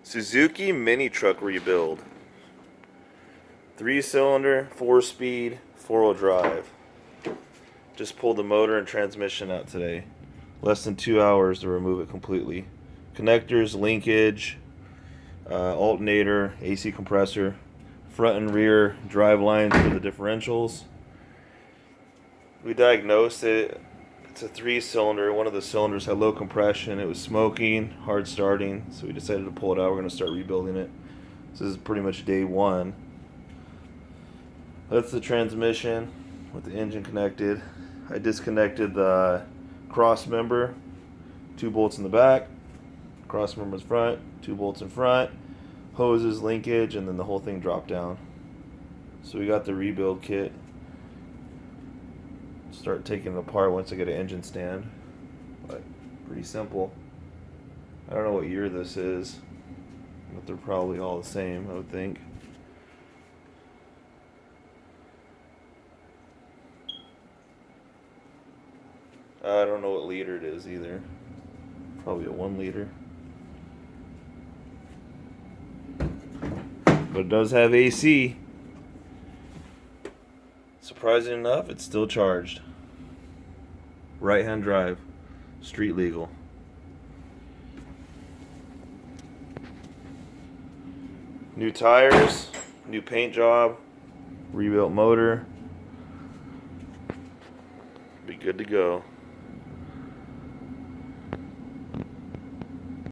Suzuki mini truck rebuild. 3-cylinder, 4-speed, 4-wheel drive. Just pulled the motor and transmission out today. Less than 2 hours to remove it completely. Connectors, linkage, alternator, AC compressor, front and rear drive lines for the differentials. We diagnosed it. It's a 3-cylinder. One of the cylinders had low compression. It was smoking, hard starting, so we decided to pull it out. We're going to start rebuilding it. This is pretty much day one. That's the transmission with the engine connected. I disconnected the cross member, 2 bolts in the back, cross member's front, 2 bolts in front, hoses, linkage, and then the whole thing dropped down. So we got the rebuild kit. Start taking it apart once I get an engine stand. But pretty simple. I don't know what year this is, but they're probably all the same, I would think. I don't know what liter it is either. Probably a 1 liter. But it does have AC. Surprising enough, it's still charged. Right-hand drive. Street legal. New tires, new paint job, rebuilt motor. Be good to go.